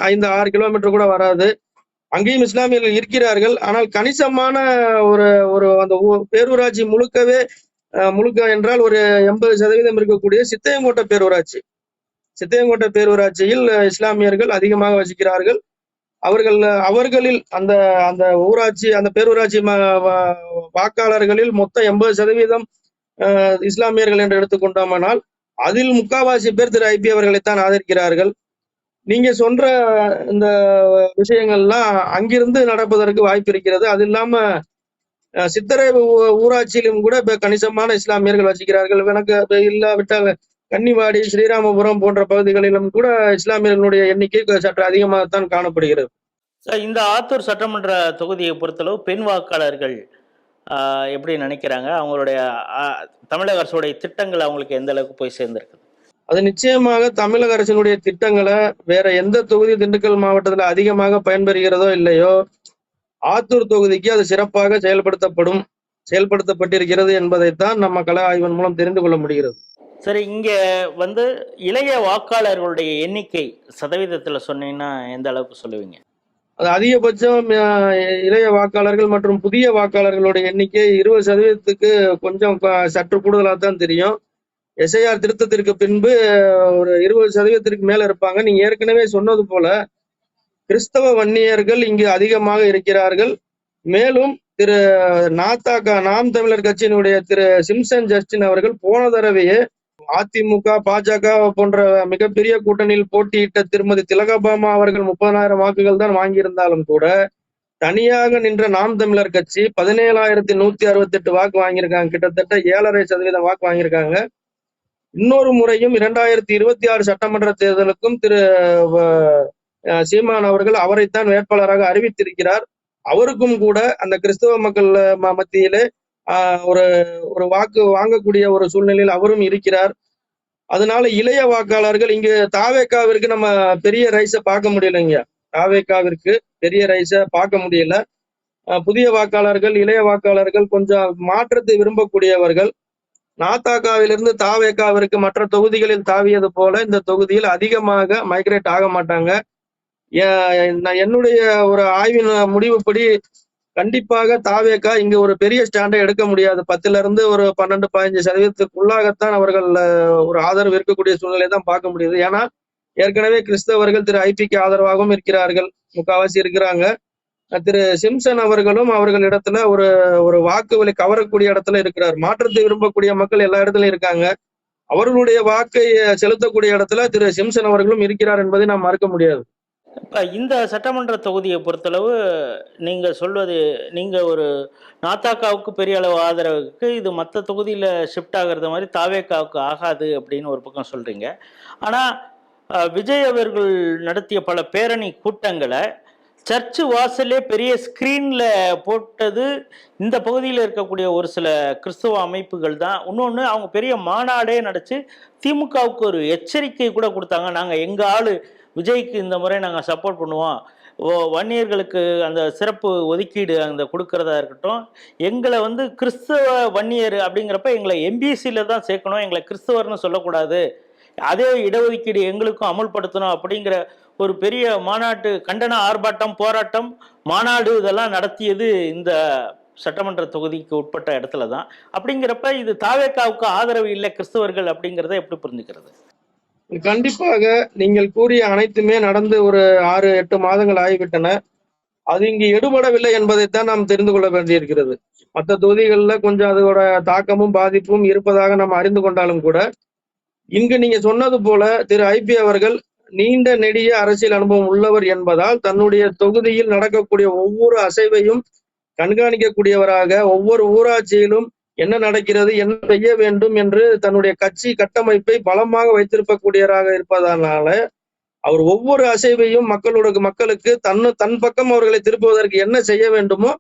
5-6 கிலோமீட்டர் கூட வராது. அங்கேயும் இஸ்லாமியர்கள் இருக்கிறார்கள். ஆனால் கணிசமான ஒரு ஒரு அந்த பேரூராட்சி முழுக்க என்றால் ஒரு 80% இருக்கக்கூடிய சித்தையங்கோட்டை பேரூராட்சி. சித்தையங்கோட்டை பேரூராட்சியில் இஸ்லாமியர்கள் அதிகமாக வசிக்கிறார்கள். அவர்களில் அந்த அந்த ஊராட்சி அந்த பேரூராட்சி வாக்காளர்களில் மொத்தம் 80% இஸ்லாமியர்கள் என்று எடுத்துக்கொண்டோமானால் அதில் முக்காவாசி பேர் திரு ஐபி அவர்களைத்தான் ஆதரிக்கிறார்கள். நீங்க சொல்ற இந்த விஷயங்கள்லாம் அங்கிருந்து நடப்பதற்கு வாய்ப்பு இருக்கிறது. அது இல்லாம சித்தரை ஊராட்சியிலும் கூட இப்ப கணிசமான இஸ்லாமியர்கள் வசிக்கிறார்கள். எனக்கு இல்லாவிட்டால் கன்னிவாடி, ஸ்ரீராமபுரம் போன்ற பகுதிகளிலும் கூட இஸ்லாமியர்களுடைய எண்ணிக்கை சற்று அதிகமாகத்தான் காணப்படுகிறது. இந்த ஆத்தூர் சட்டமன்ற தொகுதியை பொறுத்தளவு பெண் வாக்காளர்கள் எப்படி நினைக்கிறாங்க? அவங்களுடைய தமிழக அரசுடைய திட்டங்கள் அவங்களுக்கு எந்த அளவுக்கு போய் சேர்ந்திருக்கு? அது நிச்சயமாக தமிழக அரசினுடைய திட்டங்களை வேற எந்த தொகுதி திண்டுக்கல் மாவட்டத்துல அதிகமாக பயன்பெறுகிறதோ இல்லையோ, ஆத்தூர் தொகுதிக்கு அது சிறப்பாக செயல்படுத்தப்பட்டிருக்கிறது என்பதைத்தான் நம்ம கள ஆய்வின் மூலம் தெரிந்து கொள்ள முடிகிறது. சரி, இங்க வந்து இளைய வாக்காளர்களுடைய எண்ணிக்கை சதவீதத்துல சொன்னீங்கன்னா எந்த அளவுக்கு சொல்லுவீங்க? அது அதிகபட்சம் இளைய வாக்காளர்கள் மற்றும் புதிய வாக்காளர்களுடைய எண்ணிக்கை 20%க்கு கொஞ்சம் சற்று கூடுதலாக தான் தெரியும். எஸ்ஐஆர் திருத்தத்திற்கு பின்பு ஒரு 20%க்கு மேல இருப்பாங்க. நீங்க ஏற்கனவே சொன்னது போல கிறிஸ்தவ வன்னியர்கள் இங்கு அதிகமாக இருக்கிறார்கள். மேலும் திரு நாம் தமிழர் கட்சியினுடைய திரு சிம்சன் ஜஸ்டின் அவர்கள் போன தடவையே அதிமுக, பாஜக போன்ற மிகப்பெரிய கூட்டணியில் போட்டியிட்ட திருமதி திலகபாமா அவர்கள் 30,000 வாக்குகள் தான் வாங்கியிருந்தாலும் கூட தனியாக நின்ற நாம் தமிழர் கட்சி 17,168 வாக்கு வாங்கியிருக்காங்க. கிட்டத்தட்ட 7.5% வாக்கு வாங்கியிருக்காங்க. இன்னொரு முறையும் 2026 சட்டமன்ற தேர்தலுக்கும் திரு சீமான் அவர்கள் அவரைத்தான் வேட்பாளராக அறிவித்திருக்கிறார். அவருக்கும் கூட அந்த கிறிஸ்தவ மக்கள் மத்தியிலே ஒரு ஒரு வாக்கு வாங்கக்கூடிய ஒரு சூழ்நிலையில் அவரும் இருக்கிறார். அதனால இளைய வாக்காளர்கள் இங்கு தாவேக்காவிற்கு நம்ம பெரிய ரைஸை பார்க்க முடியலைங்க. தாவேக்காவிற்கு பெரிய ரைஸை பார்க்க முடியல. புதிய வாக்காளர்கள், இளைய வாக்காளர்கள் கொஞ்சம் மாற்றத்தை விரும்பக்கூடியவர்கள். நாத்தாக்காவிலிருந்து தாவேக்காவிற்கு மற்ற தொகுதிகளில் தாவியது போல இந்த தொகுதியில் அதிகமாக மைக்ரேட் ஆக மாட்டாங்க. என்னுடைய ஒரு ஆய்வின் முடிவுப்படி கண்டிப்பாக தாவேக்கா இங்கு ஒரு பெரிய ஸ்டாண்டை எடுக்க முடியாது. 10% ஒரு 12-15%க்குள்ளாகத்தான் அவர்கள் ஒரு ஆதரவு இருக்கக்கூடிய சூழ்நிலை தான் பார்க்க முடியுது. ஏன்னா ஏற்கனவே கிறிஸ்தவர்கள் திரு ஐபிக்கு ஆதரவாகவும் இருக்கிறார்கள், முக்காவாசி இருக்கிறாங்க. திரு சிம்சன் அவர்களும் அவர்களிடத்துல ஒரு ஒரு வாக்குகளை கவரக்கூடிய இடத்துல இருக்கிறார். மாற்றத்தை விரும்பக்கூடிய மக்கள் எல்லா இடத்துலயும் இருக்காங்க. அவர்களுடைய வாக்கை செலுத்தக்கூடிய இடத்துல திரு சிம்சன் அவர்களும் இருக்கிறார் என்பதை நாம் மறுக்க முடியாது. இந்த சட்டமன்ற தொகுதியை பொறுத்தளவு நீங்க சொல்வது, நீங்க ஒரு நாத்தாக்காவுக்கு பெரிய அளவு ஆதரவுக்கு இது மற்ற தொகுதியில ஷிஃப்ட் ஆகிறது மாதிரி தாவேக்காவுக்கு ஆகாது அப்படின்னு ஒரு பக்கம் சொல்றீங்க. ஆனா விஜய் அவர்கள் நடத்திய பல பேரணி கூட்டங்களை சர்ச்சு வாசல்லே பெரிய ஸ்கிரீன்ல போட்டது இந்த பகுதியில் இருக்கக்கூடிய ஒரு சில கிறிஸ்தவ அமைப்புகள் தான். இன்னொன்று அவங்க பெரிய மாநாடே நடத்தி திமுகவுக்கு ஒரு எச்சரிக்கை கூட கொடுத்தாங்க. நாங்கள் எங்கள் ஆளு விஜய்க்கு இந்த முறை நாங்கள் சப்போர்ட் பண்ணுவோம். வன்னியர்களுக்கு அந்த சிறப்பு ஒதுக்கீடு அந்த கொடுக்கறதா இருக்கட்டும், எங்களை வந்து கிறிஸ்தவ வன்னியர் அப்படிங்கிறப்ப எங்களை எம்பிசியில் தான் சேர்க்கணும், எங்களை கிறிஸ்தவர்னு சொல்லக்கூடாது, அதே இடஒதுக்கீடு எங்களுக்கும் அமுல்படுத்தணும் அப்படிங்கிற ஒரு பெரிய மாநாட்டு கண்டன ஆர்ப்பாட்டம், போராட்டம், மாநாடு இதெல்லாம் நடத்தியது இந்த சட்டமன்ற தொகுதிக்கு உட்பட்ட இடத்துல தான். அப்படிங்கிறப்ப இது தாவேக்காவுக்கு ஆதரவு இல்லை கிறிஸ்தவர்கள் அப்படிங்கிறத எப்படி புரிஞ்சுக்கிறது? கண்டிப்பாக நீங்கள் கூறிய அனைத்துமே நடந்து ஒரு 6-8 மாதங்கள் ஆகிவிட்டன. அது இங்கு எடுபடவில்லை என்பதைத்தான் நாம் தெரிந்து கொள்ள வேண்டியிருக்கிறது. மற்ற தொகுதிகளில் கொஞ்சம் அதோட தாக்கமும் பாதிப்பும் இருப்பதாக நாம் அறிந்து கொண்டாலும் கூட, இங்கு நீங்க சொன்னது போல திரு ஐபி அவர்கள் நீண்ட நெடிய அரசியல் அனுபவம் உள்ளவர் என்பதால் தன்னுடைய தொகுதியில் நடக்கக்கூடிய ஒவ்வொரு அசைவையும் கண்காணிக்கக்கூடியவராக, ஒவ்வொரு ஊராட்சியிலும் என்ன நடக்கிறது, என்ன செய்ய வேண்டும் என்று தன்னுடைய கட்சி கட்டமைப்பை பலமாக வைத்திருக்கக்கூடியவராக இருப்பதனால அவர் ஒவ்வொரு அசைவையும் மக்களுக்கு தன் பக்கம் அவர்களை திருப்புவதற்கு என்ன செய்ய வேண்டுமோ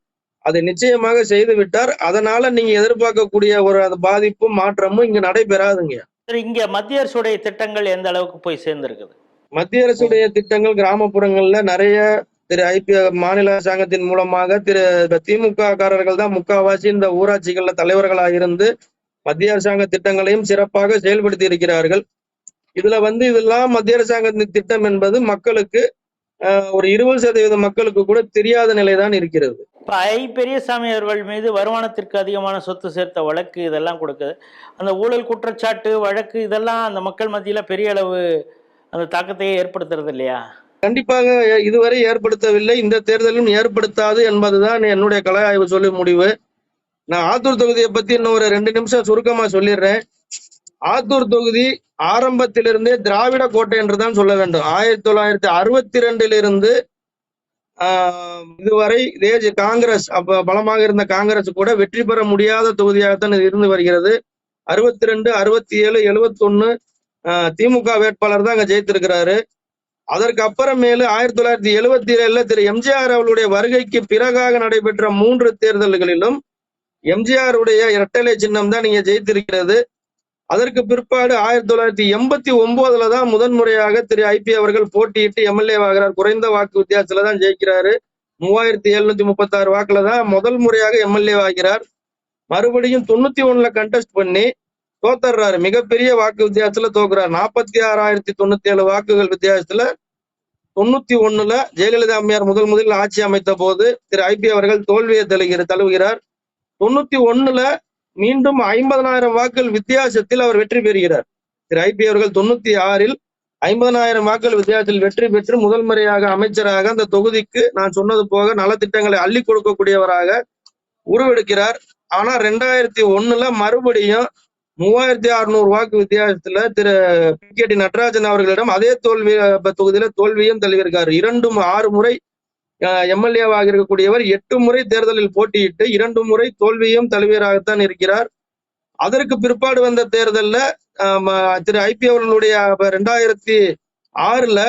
அதை நிச்சயமாக செய்து விட்டார். அதனால நீங்க எதிர்பார்க்கக்கூடிய ஒரு பாதிப்பும் மாற்றமும் இங்க நடைபெறாதுங்க. இங்க மத்திய அரசுடைய திட்டங்கள் எந்த அளவுக்கு போய் சேர்ந்திருக்குது? மத்திய அரசுடைய திட்டங்கள் கிராமப்புறங்கள்ல நிறைய திரு ஐபி மாநில அரசாங்கத்தின் மூலமாக திமுக காரர்கள் தான் முக்காவாசி இந்த ஊராட்சிகள்ல தலைவர்களாக இருந்து மத்திய அரசாங்க திட்டங்களையும் சிறப்பாக செயல்படுத்தி இருக்கிறார்கள். இதுல இதெல்லாம் மத்திய அரசாங்கத்தின் திட்டம் என்பது மக்களுக்கு ஒரு 20% மக்களுக்கு கூட தெரியாத நிலைதான் இருக்கிறது. ஐ பெரியசாமி அவர்கள் மீது வருமானத்திற்கு அதிகமான சொத்து சேர்த்த வழக்கு இதெல்லாம் கொடுக்குது. அந்த ஊழல் குற்றச்சாட்டு வழக்கு இதெல்லாம் அந்த மக்கள் மத்தியில பெரிய அளவு அந்த தாக்கத்தையே ஏற்படுத்துறது இல்லையா? கண்டிப்பாக இதுவரை ஏற்படுத்தவில்லை, இந்த தேர்தலும் ஏற்படுத்தாது என்பதுதான் என்னுடைய கலை ஆய்வு சொல்லி முடிவு. நான் ஆத்தூர் தொகுதியை பத்தி இன்னும் ஒரு 2 நிமிஷம் சுருக்கமா சொல்லிடுறேன். ஆத்தூர் தொகுதி ஆரம்பத்திலிருந்தே திராவிட கோட்டை என்றுதான் சொல்ல வேண்டும். 1962 இதுவரை காங்கிரஸ் அப்ப பலமாக இருந்த காங்கிரஸ் கூட வெற்றி பெற முடியாத தொகுதியாகத்தான் இது இருந்து வருகிறது. 62, 67, 71 திமுக வேட்பாளர் தான் அங்க ஜெயித்திருக்கிறாரு. அதற்கு அப்புறமேலு 1977 திரு எம்ஜிஆர் அவர்களுடைய வருகைக்கு பிறகாக நடைபெற்ற 3 தேர்தல்களிலும் எம்ஜிஆர் உடைய இரட்டலை சின்னம் தான் நீங்க ஜெயித்திருக்கிறது. அதற்கு பிற்பாடு 1989 தான் முதன்முறையாக திரு ஐபி அவர்கள் போட்டியிட்டு எம்எல்ஏ ஆகிறார். குறைந்த வாக்கு வித்தியாசத்துல தான் ஜெயிக்கிறாரு. 3736 வாக்குல தான் முதல் முறையாக எம்எல்ஏ ஆகிறார். மறுபடியும் 91 கண்டெஸ்ட் பண்ணி தோத்தர்றாரு. மிகப்பெரிய வாக்கு வித்தியாசத்துல தோக்குறார். 46,097 வாக்குகள் வித்தியாசத்துல 91 ஜெயலலிதா அம்மையார் முதலில் ஆட்சி அமைத்த போது திரு ஐபி அவர்கள் தோல்வியை தழுவுகிறார். 91 மீண்டும் 50,000 வாக்குகள் வித்தியாசத்தில் அவர் வெற்றி பெறுகிறார். திரு ஐபி அவர்கள் 96 50,000 வாக்குகள் வித்தியாசத்தில் வெற்றி பெற்று முதல் முறையாக அமைச்சராக அந்த தொகுதிக்கு நான் சொன்னது போக நலத்திட்டங்களை அள்ளி கொடுக்கக்கூடியவராக உருவெடுக்கிறார். ஆனா 2001 மறுபடியும் 3600 வாக்கு வித்தியாசத்துல திரு PKT நடராஜன் அவர்களிடம் அதே தொகுதியில தோல்வியும் தழுவியிருக்காரு. 6 முறை எம்எல்ஏவாக இருக்கக்கூடியவர் 8 முறை தேர்தலில் போட்டியிட்டு 2 முறை தோல்வியும் தழுவியராகத்தான் இருக்கிறார். அதற்கு பிற்பாடு வந்த தேர்தல்ல திரு ஐபி அவர்களுடைய 2006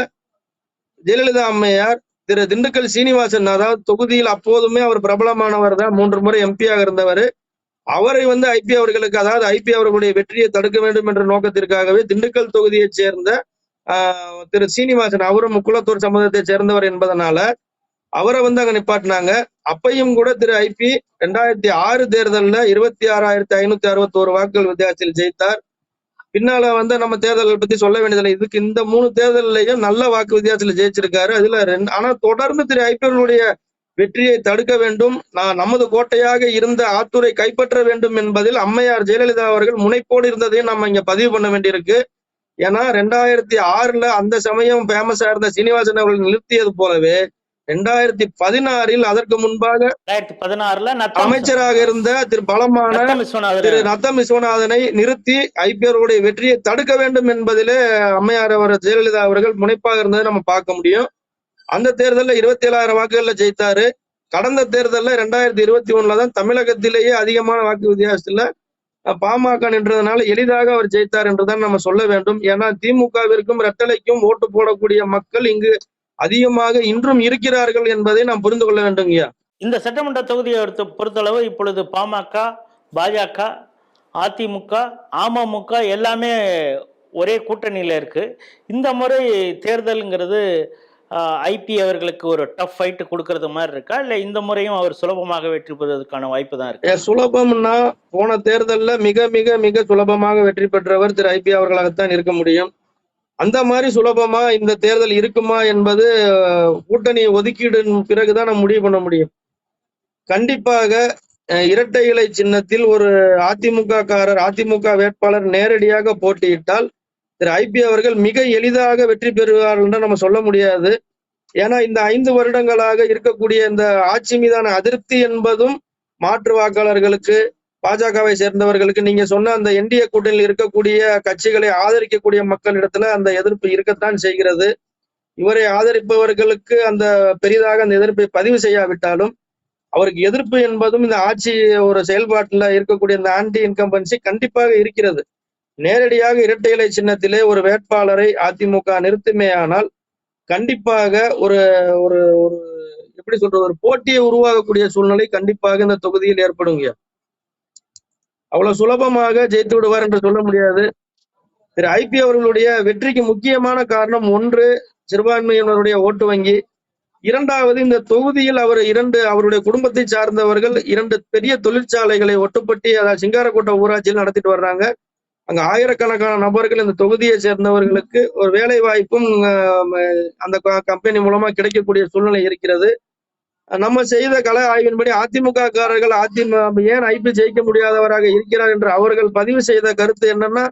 ஜெயலலிதா அம்மையார் திரு திண்டுக்கல் சீனிவாசன், அதாவது தொகுதியில் அப்போதுமே அவர் பிரபலமானவர் தான், 3 முறை எம்பியாக இருந்தவர். அவரை ஐபி அவர்களுக்கு, அதாவது ஐபி அவர்களுடைய வெற்றியை தடுக்க வேண்டும் என்ற நோக்கத்திற்காகவே திண்டுக்கல் தொகுதியைச் சேர்ந்த திரு சீனிவாசன், அவரும் முக்குளத்தூர் சமூகத்தை சேர்ந்தவர் என்பதனால அவரை அங்க நிப்பாட்டினாங்க. அப்பையும் கூட திரு ஐபி 2006 தேர்தல்ல 26,561 வாக்குகள் வித்தியாசத்தில் ஜெயித்தார். பின்னால நம்ம தேர்தல்கள் பத்தி சொல்ல வேண்டியதில்லை. இதுக்கு இந்த 3 தேர்தலையும் நல்ல வாக்கு வித்தியாசத்தில் ஜெயிச்சிருக்காரு. அதுல ஆனா தொடர்ந்து திரு ஐபி அவர்களுடைய வெற்றியை தடுக்க வேண்டும், நமது கோட்டையாக இருந்த ஆத்தூரை கைப்பற்ற வேண்டும் என்பதில் அம்மையார் ஜெயலலிதா அவர்கள் முனைப்போடு இருந்ததையும் நம்ம இங்க பதிவு பண்ண வேண்டியிருக்கு. ஏன்னா 2006 அந்த சமயம் ஃபேமஸா இருந்த சீனிவாசன் அவர்கள் நிறுத்தியது போலவே 2016 அதற்கு முன்பாக 2016 அமைச்சராக இருந்த திரு பலமான திரு நத்தம் விஸ்வநாதனை நிறுத்தி ஐபிஆருடைய வெற்றியை தடுக்க வேண்டும் என்பதிலே அம்மையார் ஜெயலலிதா அவர்கள் முனைப்பாக இருந்ததை நம்ம பார்க்க முடியும். அந்த தேர்தல்ல 27,000 வாக்குகள்ல ஜெயித்தாரு. கடந்த தேர்தல்ல 2021 தான் தமிழகத்திலேயே அதிகமான வாக்கு வித்தியாசத்துல பாமக நின்றதுனால எளிதாக அவர் ஜெயித்தார் என்றுதான் நம்ம சொல்ல வேண்டும். ஏன்னா திமுகவிற்கும் ரெட்டலைக்கும் ஓட்டு போடக்கூடிய மக்கள் இங்கு அதிகமாக இன்றும் இருக்கிறார்கள் என்பதை நாம் புரிந்து கொள்ள வேண்டுங்கய்யா. இந்த சட்டமன்ற தொகுதியை பொறுத்தளவு இப்பொழுது பாமக, பாஜக, அதிமுக, அமமுக எல்லாமே ஒரே கூட்டணியில இருக்கு. இந்த முறை தேர்தலுங்கிறது ஐபி அவர்களுக்கு ஒரு டஃப் ஃபைட் கொடுக்கறது மாதிரி இருக்கா, இல்ல இந்த முறையும் அவர் சுலபமாக வெற்றி பெறுவதற்கான வாய்ப்பு தான் இருக்கு? சுலபம்னா போன தேர்தலில் மிக மிக மிக சுலபமாக வெற்றி பெற்றவர் திரு ஐபி அவர்களாகத்தான் இருக்க முடியும். அந்த மாதிரி சுலபமா இந்த தேர்தல் இருக்குமா என்பது கூட்டணி ஒதுக்கீடு பிறகுதான் நம்ம முடிவு பண்ண முடியும். கண்டிப்பாக இரட்டை இலை சின்னத்தில் ஒரு அதிமுக வேட்பாளர் நேரடியாக போட்டியிட்டால் திரு ஐபி அவர்கள் மிக எளிதாக வெற்றி பெறுவார்கள் என்று நம்ம சொல்ல முடியாது. ஏன்னா இந்த 5 வருடங்களாக இருக்கக்கூடிய இந்த ஆட்சி மீதான அதிருப்தி என்பதும் மாற்று வாக்காளர்களுக்கு, பாஜகவை சேர்ந்தவர்களுக்கு, நீங்க சொன்ன அந்த என்டிஏ கூட்டணியில் இருக்கக்கூடிய கட்சிகளை ஆதரிக்கக்கூடிய மக்களிடத்துல அந்த எதிர்ப்பு இருக்கத்தான் செய்கிறது. இவரை ஆதரிப்பவர்களுக்கு அந்த பெரிதாக அந்த எதிர்ப்பை பதிவு செய்யாவிட்டாலும் அவருக்கு எதிர்ப்பு என்பதும் இந்த ஆட்சி ஒரு செயல்பாட்டுல இருக்கக்கூடிய இந்த ஆன்டி இன்கம்பன்சி கண்டிப்பாக இருக்கிறது. நேரடியாக இரட்டை இலை சின்னத்திலே ஒரு வேட்பாளரை அதிமுக நிறுத்துமேயானால் கண்டிப்பாக ஒரு ஒரு ஒரு எப்படி சொல்றது, ஒரு போட்டியை உருவாகக்கூடிய சூழ்நிலை கண்டிப்பாக இந்த தொகுதியில் ஏற்படுங்க. அவ்வளவு சுலபமாக ஜெயித்து விடுவார் என்று சொல்ல முடியாது. திரு ஐபி அவர்களுடைய வெற்றிக்கு முக்கியமான காரணம், ஒன்று சிறுபான்மையினருடைய ஓட்டு வங்கி, இரண்டாவது இந்த தொகுதியில் அவருடைய குடும்பத்தை சார்ந்தவர்கள் 2 பெரிய தொழிற்சாலைகளை ஒட்டுப்பட்டி, அதாவது சிங்காரக்கோட்டை ஊராட்சியில் நடத்திட்டு வர்றாங்க. அங்க ஆயிரக்கணக்கான நபர்கள் இந்த தொகுதியை சேர்ந்தவர்களுக்கு ஒரு வேலை வாய்ப்பும் அந்த கம்பெனி மூலமா கிடைக்கக்கூடிய சூழ்நிலை இருக்கிறது. நம்ம செய்த கள ஆய்வின்படி அதிமுக காரர்கள் ஏன் ஐபி ஜெயிக்க முடியாதவராக இருக்கிறார் என்று அவர்கள் பதிவு செய்த கருத்து என்னன்னா,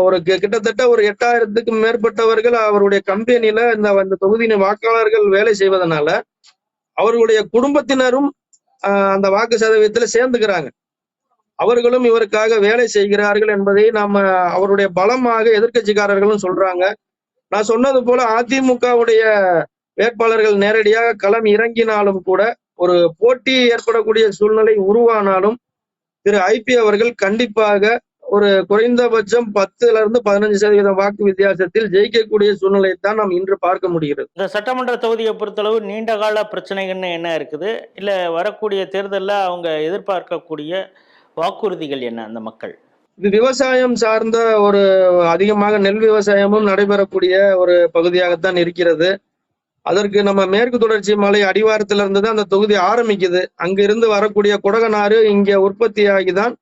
ஒரு கிட்டத்தட்ட ஒரு 8000க்கும் மேற்பட்டவர்கள் அவருடைய கம்பெனியில இந்த தொகுதியின் வாக்காளர்கள் வேலை செய்வதனால அவர்களுடைய குடும்பத்தினரும் அந்த வாக்கு சதவீதத்துல சேர்ந்துக்கிறாங்க. அவர்களும் இவருக்காக வேலை செய்கிறார்கள் என்பதை நாம அவருடைய பலமாக எதிர்கட்சிக்காரர்களும் சொல்றாங்க. நான் சொன்னது போல அதிமுகவுடைய வேட்பாளர்கள் நேரடியாக களம் இறங்கினாலும் கூட, ஒரு போட்டி ஏற்படக்கூடிய சூழ்நிலை உருவானாலும் திரு ஐபி அவர்கள் கண்டிப்பாக ஒரு குறைந்தபட்சம் 10-15% வாக்கு வித்தியாசத்தில் ஜெயிக்கக்கூடிய சூழ்நிலையை தான் நாம் இன்று பார்க்க முடிகிறது. இந்த சட்டமன்ற தொகுதியை பொறுத்தளவு நீண்ட கால பிரச்சனைகள்னு என்ன இருக்குது, இல்ல வரக்கூடிய தேர்தலில் அவங்க எதிர்பார்க்கக்கூடிய வாக்குறுதிகள் என்ன அந்த மக்கள்? இது விவசாயம் சார்ந்த ஒரு அதிகமாக நெல் விவசாயமும் நடைபெறக்கூடிய ஒரு பகுதியாகத்தான் இருக்கிறது. அதற்கு நம்ம மேற்கு தொடர்ச்சி மலை அடிவாரத்திலிருந்து தான் அந்த தொகுதி ஆரம்பிக்குது. அங்கிருந்து வரக்கூடிய குடகனாறு இங்க உற்பத்தி ஆகிதான்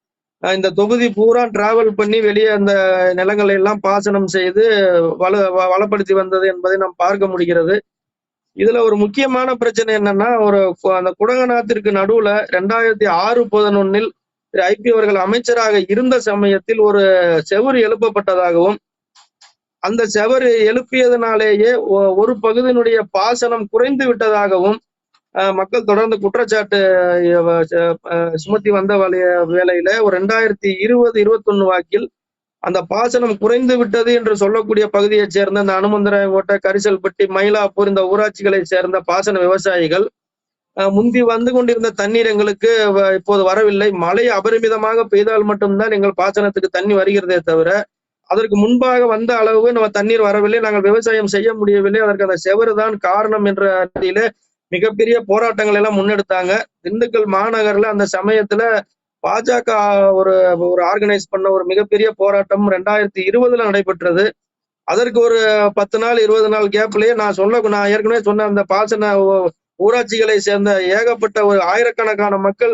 இந்த தொகுதி பூரா டிராவல் பண்ணி வெளியே அந்த நிலங்களை எல்லாம் பாசனம் செய்து வளப்படுத்தி வந்தது என்பதை நாம் பார்க்க முடிகிறது. இதுல ஒரு முக்கியமான பிரச்சனை என்னன்னா, அந்த குடகநாத்திற்கு நடுவுல 2006-11 திரு ஐபி அவர்கள் அமைச்சராக இருந்த சமயத்தில் ஒரு செவுறு எழுப்பப்பட்டதாகவும், அந்த செவறு எழுப்பியதனாலேயே ஒரு பகுதியினுடைய பாசனம் குறைந்து விட்டதாகவும் மக்கள் தொடர்ந்து குற்றச்சாட்டு சுமத்தி வந்த வேளையில ஒரு 2020-21 வாக்கில் அந்த பாசனம் குறைந்து விட்டது என்று சொல்லக்கூடிய பகுதியை சேர்ந்த இந்த அனுமந்தராய ஓட்ட, கரிசல்பட்டி, மயிலாப்பூர் இந்த ஊராட்சிகளை சேர்ந்த பாசன விவசாயிகள் முந்தி வந்து கொண்டிருந்த தண்ணீர் எங்களுக்கு இப்போது வரவில்லை, மழை அபரிமிதமாக பெய்தால் மட்டும்தான் எங்கள் பாசனத்துக்கு தண்ணி வருகிறதே தவிர அதற்கு முன்பாக வந்த அளவு நம்ம தண்ணீர் வரவில்லை, நாங்கள் விவசாயம் செய்ய முடியவில்லை, அதற்கு அந்த செவறு தான் காரணம் என்ற அடியில மிகப்பெரிய போராட்டங்கள் எல்லாம் முன்னெடுத்தாங்க. திண்டுக்கல் மாநகர்ல அந்த சமயத்துல பாஜக ஒரு ஆர்கனைஸ் பண்ண ஒரு மிகப்பெரிய போராட்டம் 2020 நடைபெற்றது. அதற்கு ஒரு 10 நாள் 20 நாள் கேப்லயே நான் ஏற்கனவே சொன்ன அந்த பாசன ஊராட்சிகளை சேர்ந்த ஏகப்பட்ட ஒரு ஆயிரக்கணக்கான மக்கள்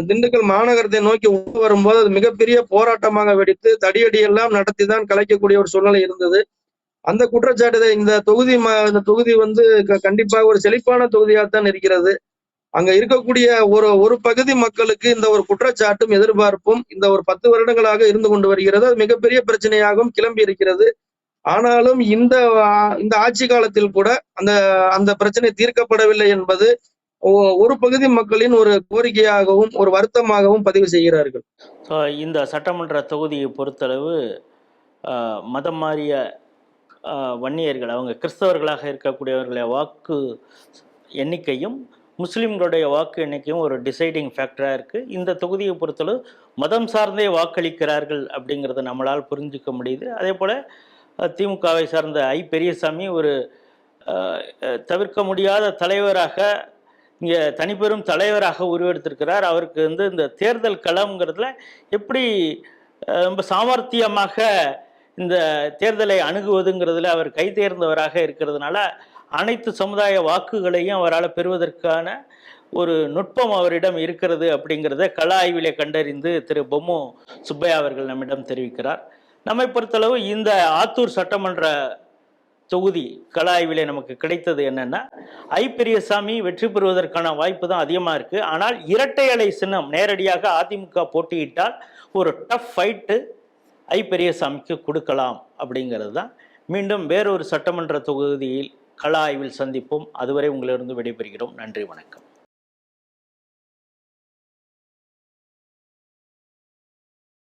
திண்டுக்கல் மாநகரத்தை நோக்கி வரும்போது அது மிகப்பெரிய போராட்டமாக வெடித்து தடியடி எல்லாம் நடத்தி தான் கலைக்கக்கூடிய ஒரு சூழ்நிலை இருந்தது. அந்த குற்றச்சாட்டு இந்த தொகுதி வந்து கண்டிப்பாக ஒரு செழிப்பான தொகுதியாகத்தான் இருக்கிறது. அங்க இருக்கக்கூடிய ஒரு பகுதி மக்களுக்கு இந்த ஒரு குற்றச்சாட்டும் எதிர்பார்ப்பும் இந்த ஒரு 10 வருடங்களாக இருந்து கொண்டு வருகிறது. அது மிகப்பெரிய பிரச்சனையாகவும் கிளம்பி இருக்கிறது. ஆனாலும் இந்த ஆட்சி காலத்தில் கூட அந்த பிரச்சனை தீர்க்கப்படவில்லை என்பது ஒரு பகுதி மக்களின் ஒரு கோரிக்கையாகவும் ஒரு வருத்தமாகவும் பதிவு செய்கிறார்கள். இந்த சட்டமன்ற தொகுதியை பொறுத்தளவு மதம் மாறிய வன்னியர்கள், அவங்க கிறிஸ்தவர்களாக இருக்கக்கூடியவர்களுடைய வாக்கு எண்ணிக்கையும் முஸ்லீம்களுடைய வாக்கு எண்ணிக்கையும் ஒரு டிசைடிங் ஃபேக்டராக இருக்குது. இந்த தொகுதியை பொறுத்தளவு மதம் சார்ந்தே வாக்களிக்கிறார்கள் அப்படிங்கிறத நம்மளால் புரிஞ்சிக்க முடியுது. அதே போல் திமுகவை சார்ந்த பெரியசாமி ஒரு தவிர்க்க முடியாத தலைவராக, இங்கே தனிப்பெரும் தலைவராக உருவெடுத்திருக்கிறார். அவருக்கு இந்த தேர்தல் களம்ங்கிறதுல எப்படி ரொம்ப சாமர்த்தியமாக இந்த தேர்தலை அணுகுவதுங்கிறதுல அவர் கை தேர்ந்தவராக இருக்கிறதுனால அனைத்து சமுதாய வாக்குகளையும் அவரால் பெறுவதற்கான ஒரு நுட்பம் அவரிடம் இருக்கிறது அப்படிங்கிறத கள ஆய்விலே கண்டறிந்து திரு பொம்மு சுப்பையா அவர்கள் நம்மிடம் தெரிவிக்கிறார். நம்மை பொறுத்தளவு இந்த ஆத்தூர் சட்டமன்ற தொகுதி கள ஆய்விலே நமக்கு கிடைத்தது என்னன்னா, ஐ பெரியசாமி வெற்றி பெறுவதற்கான வாய்ப்பு தான் அதிகமாக இருக்கு. ஆனால் இரட்டை அலை சின்னம் நேரடியாக அதிமுக போட்டியிட்டால் ஒரு டஃப் ஃபைட்டு ஐ பெரியசாமிக்கு கொடுக்கலாம் அப்படிங்கிறது தான். மீண்டும் வேறொரு சட்டமன்ற தொகுதியில் கள ஆய்வில் சந்திப்போம். அதுவரை உங்களிடம் விடைபெறுகிறோம். நன்றி, வணக்கம்.